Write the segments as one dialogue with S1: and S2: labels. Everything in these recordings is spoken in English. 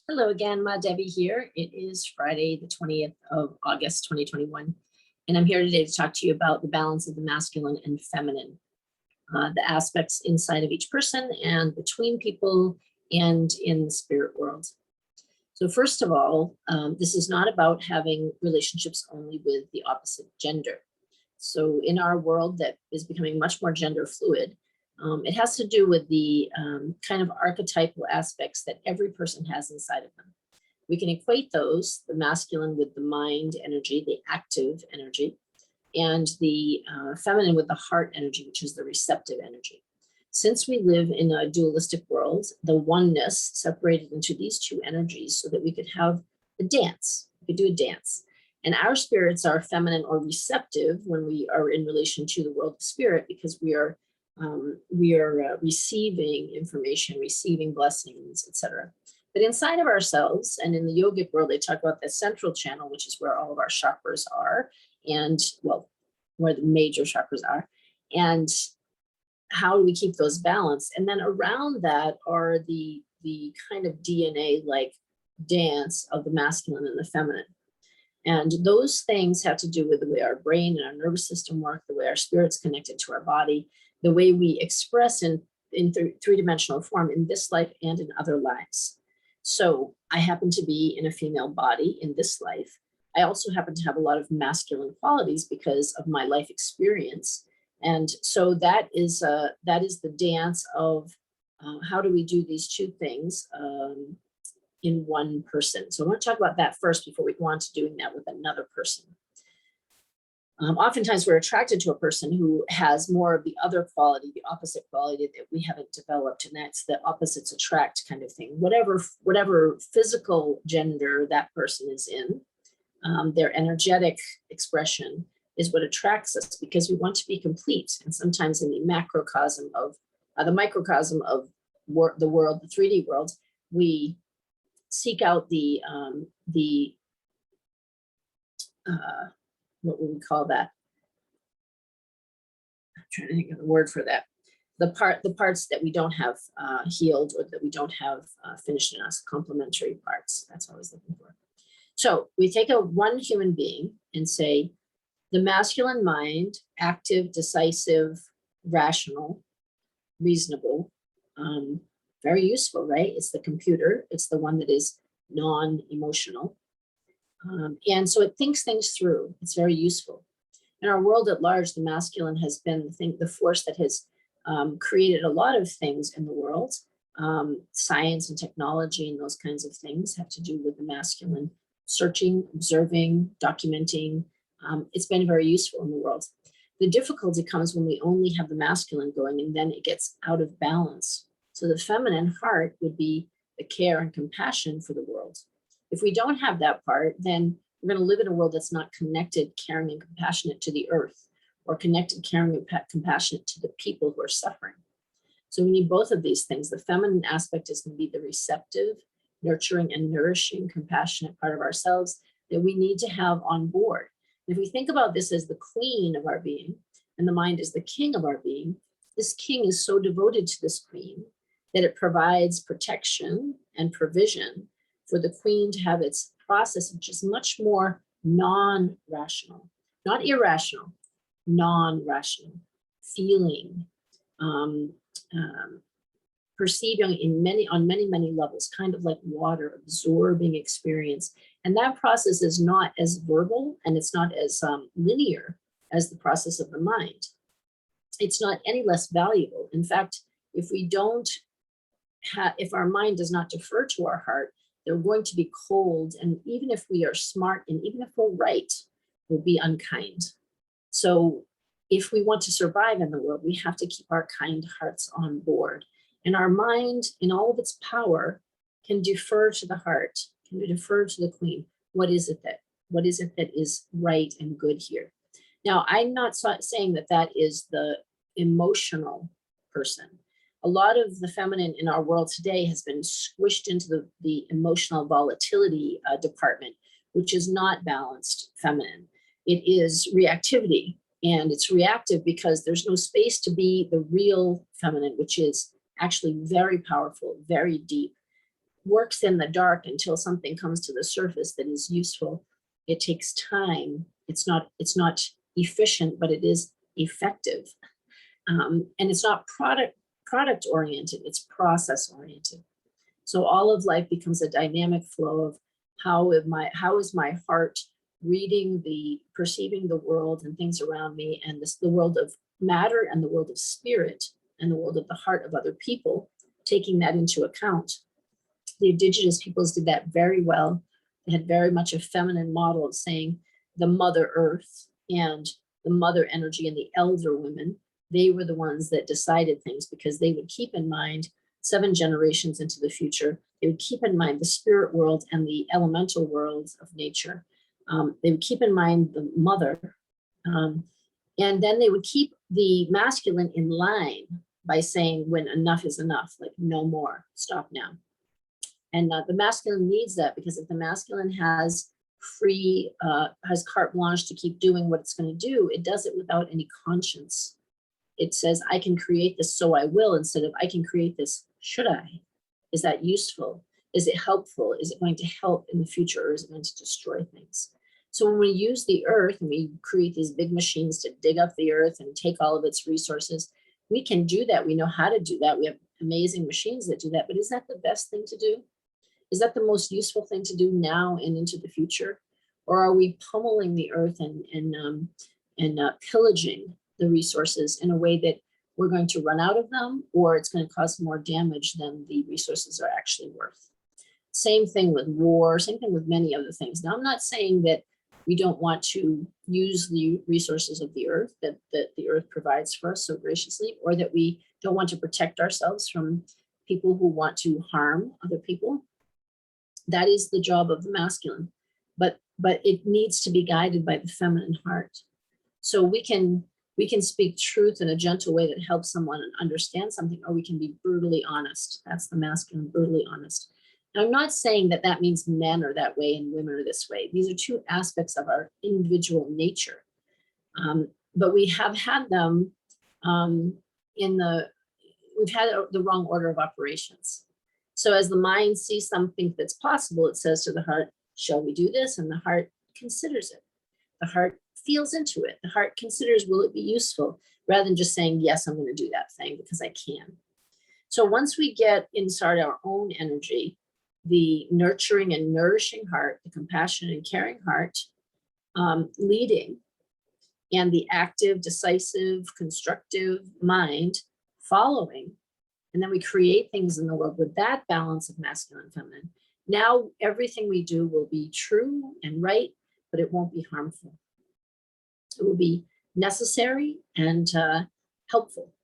S1: Hello again, Ma Debbie here. It is Friday, the 20th of August, 2021. And I'm here today to talk to you about the balance of the masculine and feminine, the aspects inside of each person and between people and in the spirit world. So first of all, this is not about having relationships only with the opposite gender. So in our world that is becoming much more gender fluid, it has to do with the kind of archetypal aspects that every person has inside of them. We can equate those, the masculine with the mind energy, the active energy, and the feminine with the heart energy, which is the receptive energy. Since we live in a dualistic world, the oneness separated into these two energies so that we could have a dance, we could do a dance. And our spirits are feminine or receptive when we are in relation to the world of spirit, because we are receiving information, receiving blessings, etc. But inside of ourselves, and in the yogic world, they talk about the central channel, which is where all of our chakras are, and well, where the major chakras are, and how do we keep those balanced? And then around that are the kind of DNA-like dance of the masculine and the feminine. And those things have to do with the way our brain and our nervous system work, the way our spirit's connected to our body, the way we express in three-dimensional form in this life and in other lives. So I happen to be in a female body in this life. I also happen to have a lot of masculine qualities because of my life experience. And so that is the dance of how do we do these two things in one person. So I want to talk about that first before we go on to doing that with another person. Oftentimes we're attracted to a person who has more of the other quality, the opposite quality that we haven't developed, and that's the opposites attract kind of thing. Whatever physical gender that person is in, their energetic expression is what attracts us, because we want to be complete. And sometimes in the macrocosm of the microcosm of the world, the 3D world, we seek out what would we call that? I'm trying to think of the word for that. The parts that we don't have healed, or that we don't have finished in us, complementary parts. That's what I was looking for. So we take one human being and say, the masculine mind, active, decisive, rational, reasonable, very useful, right? It's the computer. It's the one that is non-emotional. And so it thinks things through. It's very useful. In our world at large, the masculine has been the force that has created a lot of things in the world. Science and technology and those kinds of things have to do with the masculine, searching, observing, documenting. It's been very useful in the world. The difficulty comes when we only have the masculine going, and then it gets out of balance. So the feminine heart would be the care and compassion for the world. If we don't have that part, then we're going to live in a world that's not connected, caring, and compassionate to the earth, or connected, caring, and compassionate to the people who are suffering. So we need both of these things. The feminine aspect is going to be the receptive, nurturing, and nourishing, compassionate part of ourselves that we need to have on board. And if we think about this as the queen of our being, and the mind is the king of our being, this king is so devoted to this queen that it provides protection and provision for the queen to have its process, which is much more non-rational, not irrational, non-rational, feeling, perceiving on many levels, kind of like water, absorbing experience. And that process is not as verbal, and it's not as linear as the process of the mind. It's not any less valuable. In fact, if our mind does not defer to our heart, they're going to be cold. And even if we are smart, and even if we're right, we'll be unkind. So if we want to survive in the world, we have to keep our kind hearts on board. And our mind, in all of its power, can defer to the heart, can defer to the queen. What is it that is right and good here? Now, I'm not saying that is the emotional person. A lot of the feminine in our world today has been squished into the emotional volatility department, which is not balanced feminine. It is reactivity, and it's reactive because there's no space to be the real feminine, which is actually very powerful, very deep, works in the dark until something comes to the surface that is useful. It takes time. It's not efficient, but it is effective. And it's not product oriented, it's process oriented. So all of life becomes a dynamic flow of how is my heart reading perceiving the world and things around me, and the world of matter and the world of spirit and the world of the heart of other people, taking that into account. The indigenous peoples did that very well. They had very much a feminine model of saying the mother earth and the mother energy and the elder women, they were the ones that decided things, because they would keep in mind 7 generations into the future. They would keep in mind the spirit world and the elemental worlds of nature. They would keep in mind the mother. And then they would keep the masculine in line by saying when enough is enough, like no more, stop now. And the masculine needs that, because if the masculine has carte blanche to keep doing what it's going to do, it does it without any conscience. It says, I can create this, so I will, instead of I can create this, should I? Is that useful? Is it helpful? Is it going to help in the future, or is it going to destroy things? So when we use the earth and we create these big machines to dig up the earth and take all of its resources, we can do that. We know how to do that. We have amazing machines that do that. But is that the best thing to do? Is that the most useful thing to do now and into the future? Or are we pummeling the earth and pillaging the resources in a way that we're going to run out of them, or it's going to cause more damage than the resources are actually worth? Same thing with war, same thing with many other things. Now, I'm not saying that we don't want to use the resources of the earth that the earth provides for us so graciously, or that we don't want to protect ourselves from people who want to harm other people. That is the job of the masculine, but it needs to be guided by the feminine heart. So we can speak truth in a gentle way that helps someone understand something, or we can be brutally honest. That's the masculine, brutally honest. Now, I'm not saying that that means men are that way and women are this way. These are 2 aspects of our individual nature. But we have had them we've had the wrong order of operations. So as the mind sees something that's possible, it says to the heart, shall we do this? And the heart considers it. The heart feels into it. The heart considers, will it be useful? Rather than just saying, yes, I'm going to do that thing because I can. So once we get inside our own energy, the nurturing and nourishing heart, the compassionate and caring heart, leading, and the active, decisive, constructive mind following, and then we create things in the world with that balance of masculine and feminine. Now everything we do will be true and right, but it won't be harmful. It will be necessary and helpful.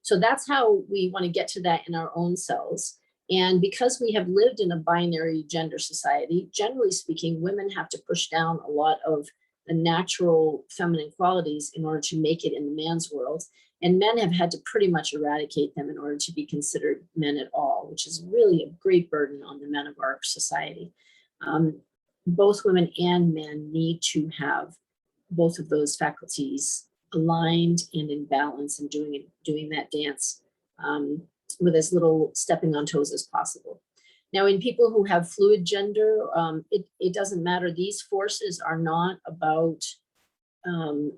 S1: So that's how we want to get to that in our own selves. And because we have lived in a binary gender society, generally speaking, women have to push down a lot of the natural feminine qualities in order to make it in the man's world. And men have had to pretty much eradicate them in order to be considered men at all, which is really a great burden on the men of our society. Both women and men need to have both of those faculties aligned and in balance, and doing that dance with as little stepping on toes as possible. Now, in people who have fluid gender, it doesn't matter. These forces are not about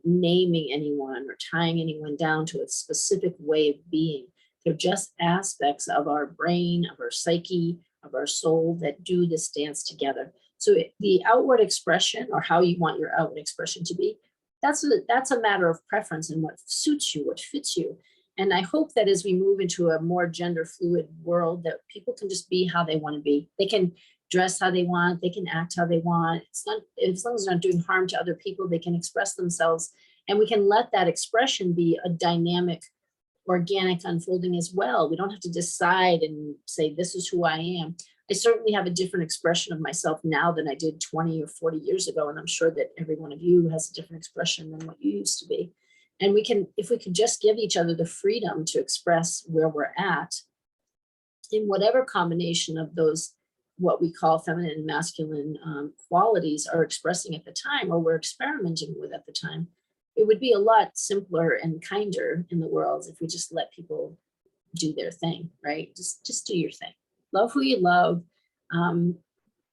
S1: naming anyone or tying anyone down to a specific way of being. They're just aspects of our brain, of our psyche, of our soul that do this dance together. So the outward expression, or how you want your outward expression to be, that's a matter of preference and what suits you, what fits you. And I hope that as we move into a more gender fluid world, that people can just be how they want to be. They can dress how they want, they can act how they want. It's not, as long as they're not doing harm to other people, they can express themselves. And we can let that expression be a dynamic, organic unfolding as well. We don't have to decide and say, this is who I am. I certainly have a different expression of myself now than I did 20 or 40 years ago. And I'm sure that every one of you has a different expression than what you used to be. And we can, if we could just give each other the freedom to express where we're at in whatever combination of those, what we call feminine and masculine qualities are expressing at the time, or we're experimenting with at the time, it would be a lot simpler and kinder in the world if we just let people do their thing, right? Just do your thing. Love who you love.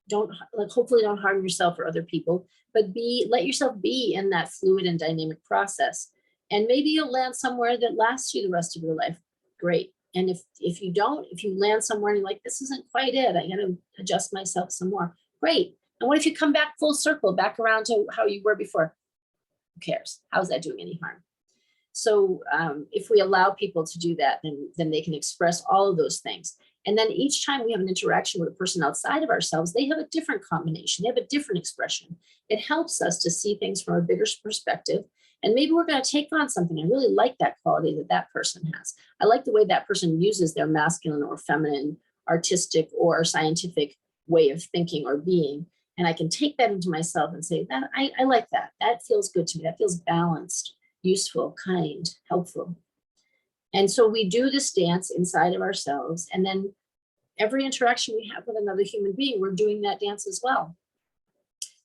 S1: Don't hopefully don't harm yourself or other people, but let yourself be in that fluid and dynamic process. And maybe you'll land somewhere that lasts you the rest of your life. Great. And if you don't, if you land somewhere and you're like, this isn't quite it, I got to adjust myself some more. Great. And what if you come back full circle, back around to how you were before? Who cares? How's that doing any harm? So if we allow people to do that, then they can express all of those things. And then each time we have an interaction with a person outside of ourselves, they have a different combination. They have a different expression. It helps us to see things from a bigger perspective. And maybe we're going to take on something. I really like that quality that person has. I like the way that person uses their masculine or feminine, artistic or scientific way of thinking or being. And I can take that into myself and say, that I like that. That feels good to me. That feels balanced, useful, kind, helpful. And so we do this dance inside of ourselves. And then every interaction we have with another human being, we're doing that dance as well.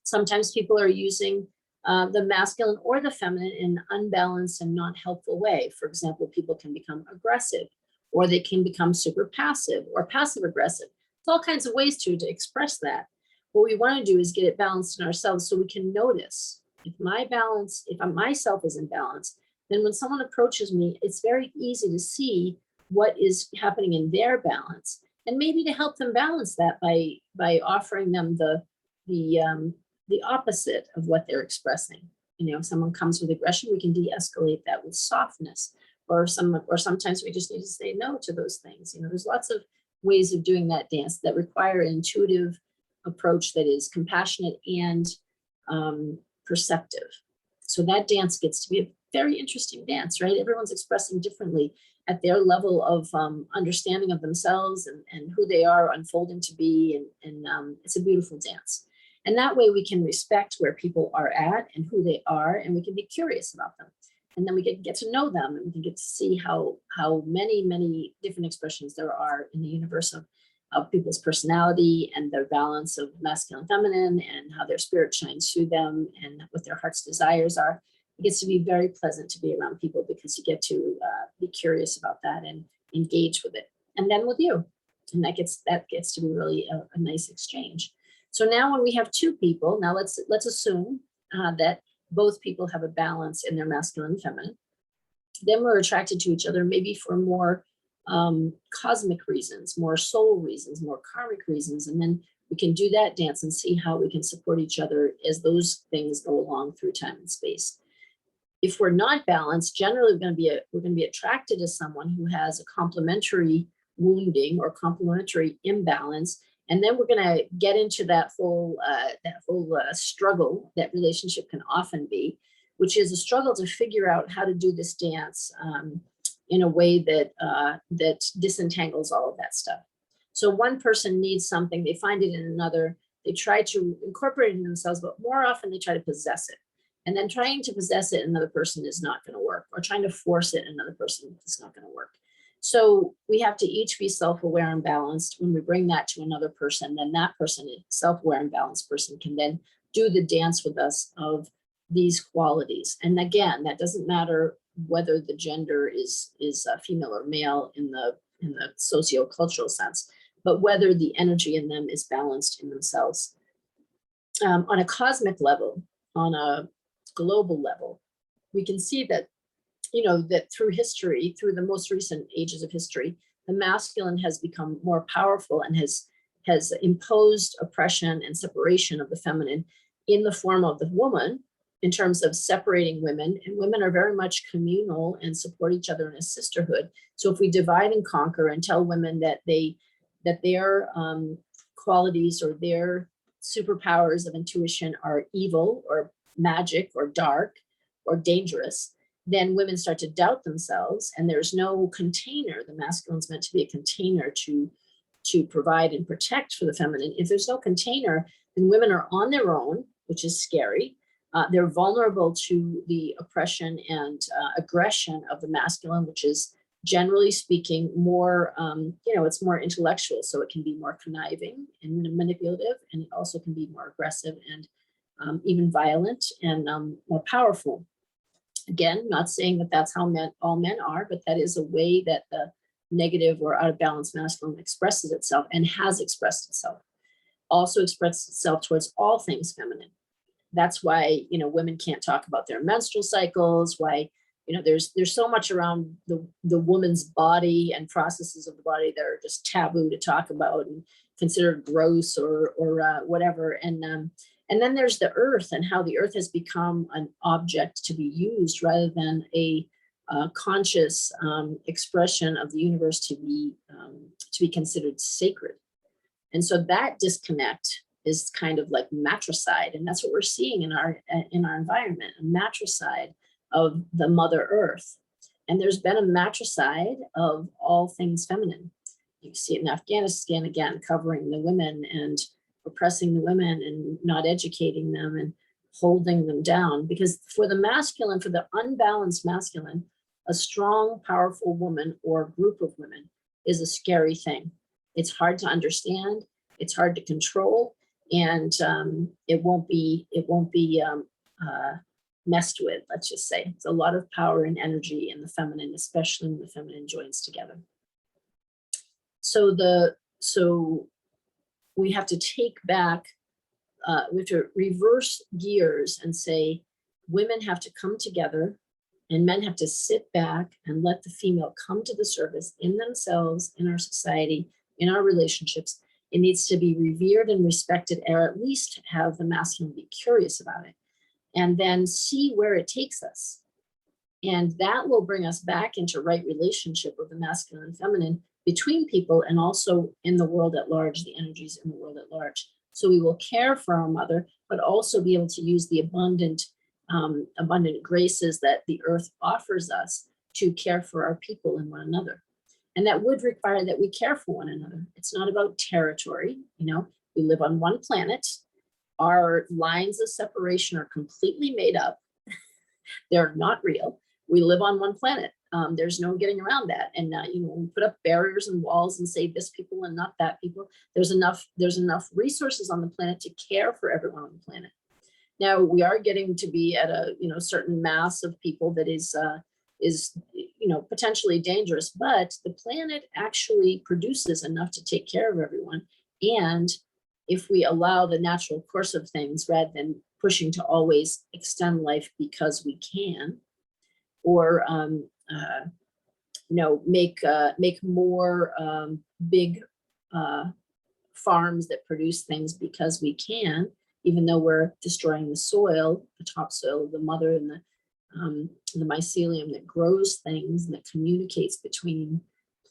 S1: Sometimes people are using the masculine or the feminine in an unbalanced and not helpful way. For example, people can become aggressive, or they can become super passive or passive aggressive. There's all kinds of ways to express that. What we want to do is get it balanced in ourselves so we can notice if myself is in balance, then when someone approaches me, it's very easy to see what is happening in their balance, and maybe to help them balance that by offering them the opposite of what they're expressing. You know, if someone comes with aggression, we can de-escalate that with softness, or sometimes we just need to say no to those things. You know, there's lots of ways of doing that dance that require an intuitive approach that is compassionate and perceptive. So that dance gets to be a very interesting dance, right? Everyone's expressing differently at their level of understanding of themselves and who they are unfolding to be. And it's a beautiful dance. And that way we can respect where people are at and who they are, and we can be curious about them. And then we can get to know them, and we can get to see how many, many different expressions there are in the universe of people's personality and their balance of masculine and feminine, and how their spirit shines through them and what their heart's desires are. It gets to be very pleasant to be around people because you get to be curious about that and engage with it. And then with you. And that gets to be really a nice exchange. So now when we have two people, now let's assume that both people have a balance in their masculine and feminine. Then we're attracted to each other, maybe for more cosmic reasons, more soul reasons, more karmic reasons. And then we can do that dance and see how we can support each other as those things go along through time and space. If we're not balanced, generally we're going to be attracted to someone who has a complementary wounding or complementary imbalance. And then we're going to get into that whole struggle that relationship can often be, which is a struggle to figure out how to do this dance in a way that disentangles all of that stuff. So one person needs something, they find it in another, they try to incorporate it in themselves, but more often they try to possess it. And then trying to possess it in another person is not going to work, or trying to force it in another person is not going to work. So we have to each be self-aware and balanced. When we bring that to another person, then that person, self-aware and balanced person, can then do the dance with us of these qualities. And again, that doesn't matter whether the gender is female or male in the socio-cultural sense, but whether the energy in them is balanced in themselves. On a cosmic level, on a global level, we can see that, you know, that through history, through the most recent ages of history, the masculine has become more powerful and has imposed oppression and separation of the feminine in the form of the woman, in terms of separating women. And women are very much communal and support each other in a sisterhood. So if we divide and conquer and tell women that their qualities or their superpowers of intuition are evil or magic or dark or dangerous, then women start to doubt themselves, and there's no container. The masculine's meant to be a container to provide and protect for the feminine. If there's no container, then women are on their own, which is scary. They're vulnerable to the oppression and aggression of the masculine, which is generally speaking more, it's more intellectual. So it can be more conniving and manipulative, and it also can be more aggressive and even violent and more powerful. Again, not saying that that's how all men are, but that is a way that negative or out of balance masculine expresses itself and has expressed itself, also expresses itself towards all things feminine. That's why, women can't talk about their menstrual cycles, why, there's so much around the woman's body and processes of the body that are just taboo to talk about and considered gross or whatever. And then there's the earth and how the earth has become an object to be used rather than a conscious expression of the universe to be considered sacred. And so that disconnect is kind of like matricide, and that's what we're seeing in our environment, a matricide of the Mother Earth. And there's been a matricide of all things feminine. You see it in Afghanistan again, covering the women and oppressing the women and not educating them and holding them down. Because for the masculine, for the unbalanced masculine, a strong, powerful woman or group of women is a scary thing. It's hard to understand. It's hard to control, and it won't be messed with. Let's just say it's a lot of power and energy in the feminine, especially when the feminine joins together. So we have to take back. We have to reverse gears and say women have to come together, and men have to sit back and let the female come to the surface in themselves, in our society, in our relationships. It needs to be revered and respected, or at least have the masculine be curious about it, and then see where it takes us. And that will bring us back into right relationship with the masculine and feminine between people, and also in the world at large, the energies in the world at large. So we will care for our mother, but also be able to use the abundant graces that the earth offers us to care for our people and one another. And that would require that we care for one another. It's not about territory. We live on one planet. Our lines of separation are completely made up. They're not real. We live on one planet. There's no getting around that. And when we put up barriers and walls and say this people and not that people, there's enough resources on the planet to care for everyone on the planet. Now we are getting to be at a certain mass of people that is potentially dangerous, but the planet actually produces enough to take care of everyone. And if we allow the natural course of things rather than pushing to always extend life because we can, or make more big farms that produce things because we can, even though we're destroying the soil, the topsoil of the mother, and the mycelium that grows things and that communicates between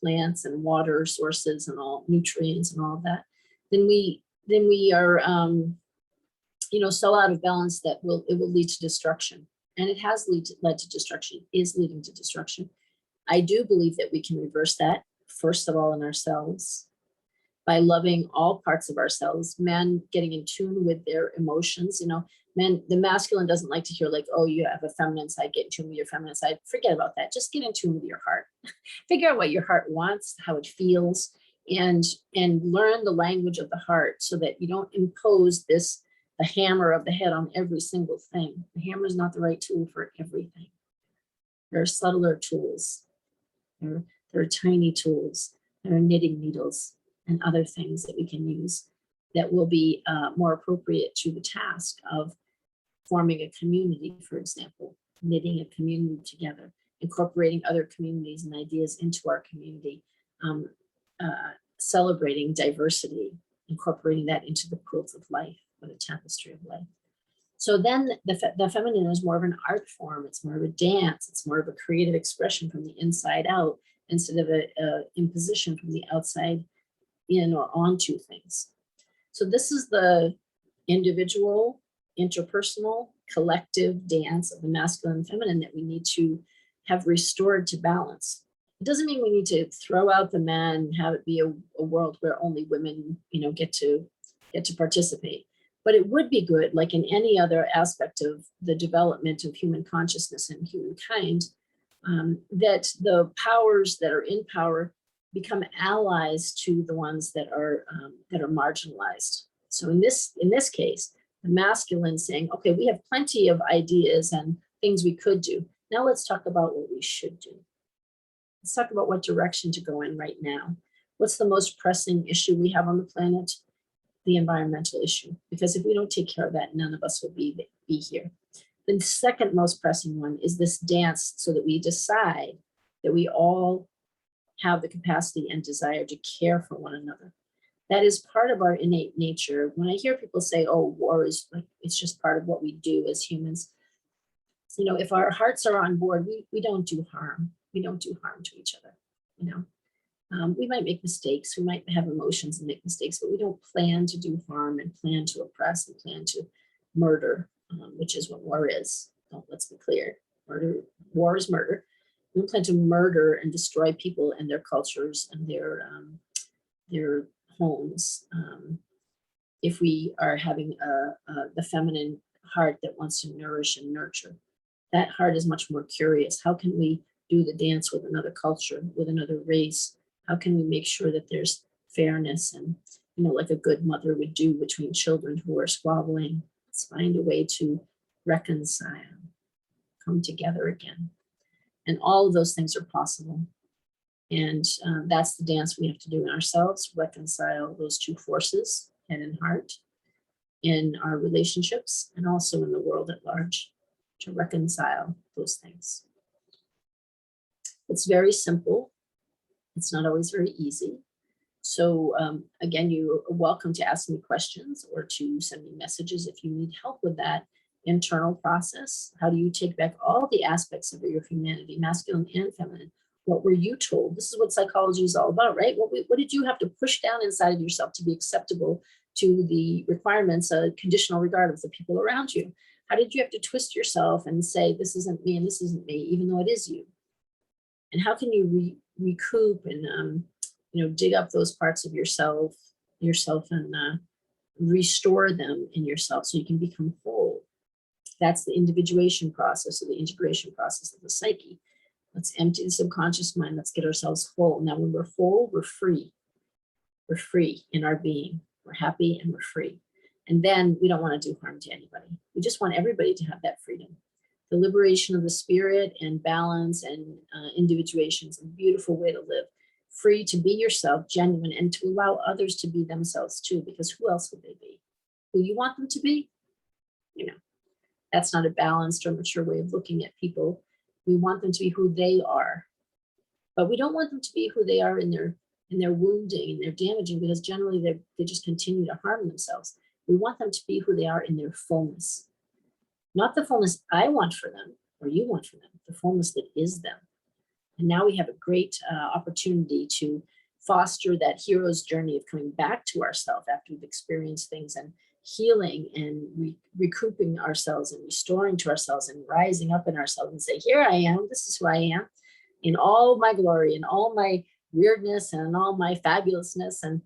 S1: plants and water sources and all nutrients and all of that, then we are so out of balance that it will lead to destruction. And it has led to destruction, is leading to destruction. I do believe that we can reverse that, first of all, in ourselves, by loving all parts of ourselves, men getting in tune with their emotions. Men, the masculine doesn't like to hear like, oh, you have a feminine side, get in tune with your feminine side. Forget about that. Just get in tune with your heart. Figure out what your heart wants, how it feels, and learn the language of the heart so that you don't impose the hammer of the head on every single thing. The hammer is not the right tool for everything. There are subtler tools. There are tiny tools. There are knitting needles and other things that we can use that will be more appropriate to the task of forming a community, for example, knitting a community together, incorporating other communities and ideas into our community, celebrating diversity, incorporating that into the quilt of life or the tapestry of life. So then the feminine is more of an art form. It's more of a dance. It's more of a creative expression from the inside out instead of a imposition from the outside in or onto things. So this is the individual, interpersonal, collective dance of the masculine and feminine that we need to have restored to balance. It doesn't mean we need to throw out the men and have it be a world where only women, get to participate. But it would be good, like in any other aspect of the development of human consciousness and humankind, that the powers that are in power become allies to the ones that are marginalized. So in this case, the masculine saying, okay, we have plenty of ideas and things we could do. Now let's talk about what we should do. Let's talk about what direction to go in right now. What's the most pressing issue we have on the planet? The environmental issue. Because if we don't take care of that, none of us will be here. The second most pressing one is this dance, so that we decide that we all have the capacity and desire to care for one another. That is part of our innate nature. When I hear people say, oh, war is like, it's just part of what we do as humans. You know, if our hearts are on board, we don't do harm. We don't do harm to each other. You know, we might make mistakes. We might have emotions and make mistakes, but we don't plan to do harm and plan to oppress and plan to murder, which is what war is. Let's be clear. War is murder. We don't plan to murder and destroy people and their cultures and their homes. If we are having the feminine heart that wants to nourish and nurture, that heart is much more curious. How can we do the dance with another culture, with another race? How can we make sure that there's fairness and, you know, like a good mother would do between children who are squabbling? Let's find a way to reconcile, come together again. And all of those things are possible. And that's the dance we have to do in ourselves, reconcile those two forces, head and heart, in our relationships and also in the world at large, to reconcile those things. It's very simple. It's not always very easy. So again, you're welcome to ask me questions or to send me messages if you need help with that internal process. How do you take back all the aspects of your humanity, masculine and feminine? What were you told? This is what psychology is all about, right? What did you have to push down inside of yourself to be acceptable to the requirements, conditional regard of the people around you? How did you have to twist yourself and say, this isn't me and this isn't me, even though it is you? And how can you recoup and dig up those parts of yourself and restore them in yourself so you can become whole? That's the individuation process, or the integration process of the psyche. Let's empty the subconscious mind. Let's get ourselves whole. Now, when we're whole, we're free. We're free in our being. We're happy and we're free. And then we don't want to do harm to anybody. We just want everybody to have that freedom. The liberation of the spirit and balance and individuation is a beautiful way to live. Free to be yourself, genuine, and to allow others to be themselves too, because who else would they be? Who you want them to be? You know, that's not a balanced or mature way of looking at people. We want them to be who they are, but we don't want them to be who they are in their wounding and their damaging, because generally they just continue to harm themselves. We want them to be who they are in their fullness, not the fullness I want for them or you want for them, the fullness that is them. And now we have a great opportunity to foster that hero's journey of coming back to ourselves after we've experienced things, and healing and recouping ourselves and restoring to ourselves and rising up in ourselves and say, here I am, this is who I am in all my glory and all my weirdness and all my fabulousness. And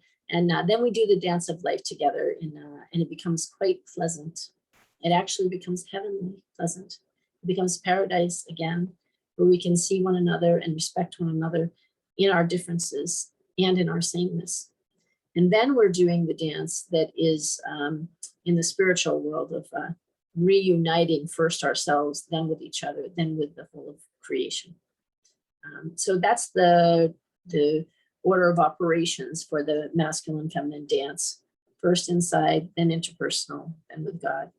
S1: then we do the dance of life together, and it becomes quite pleasant. It actually becomes heavenly pleasant. It becomes paradise again, where we can see one another and respect one another in our differences and in our sameness. And then we're doing the dance that is in the spiritual world of reuniting first ourselves, then with each other, then with the whole of creation. So that's the order of operations for the masculine feminine dance. First inside, then interpersonal, then with God,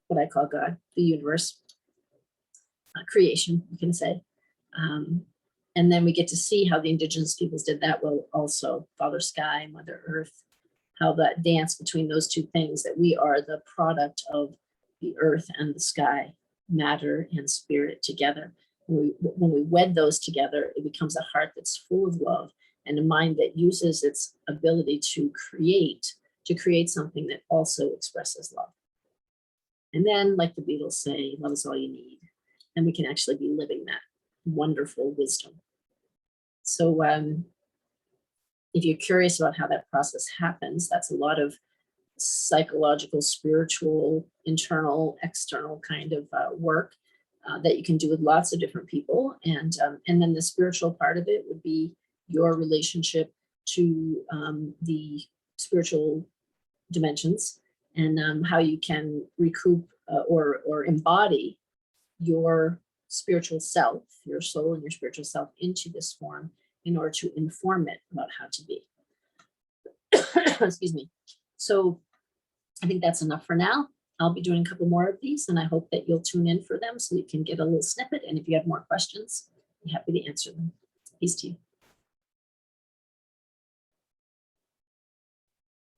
S1: what I call God, the universe, creation, you can say. And then we get to see how the indigenous peoples did that well also, Father Sky, Mother Earth, how that dance between those two things, that we are the product of the earth and the sky, matter and spirit together. When we wed those together, it becomes a heart that's full of love and a mind that uses its ability to create something that also expresses love. And then, like the Beatles say, love is all you need. And we can actually be living that wonderful wisdom. So if you're curious about how that process happens, that's a lot of psychological, spiritual, internal, external kind of work that you can do with lots of different people. And then the spiritual part of it would be your relationship to the spiritual dimensions, and how you can recoup or embody your spiritual self, your soul and your spiritual self, into this form in order to inform it about how to be. Excuse me. So I think that's enough for now. I'll be doing a couple more of these, and I hope that you'll tune in for them so you can get a little snippet. And if you have more questions, I'm happy to answer them. Peace to you.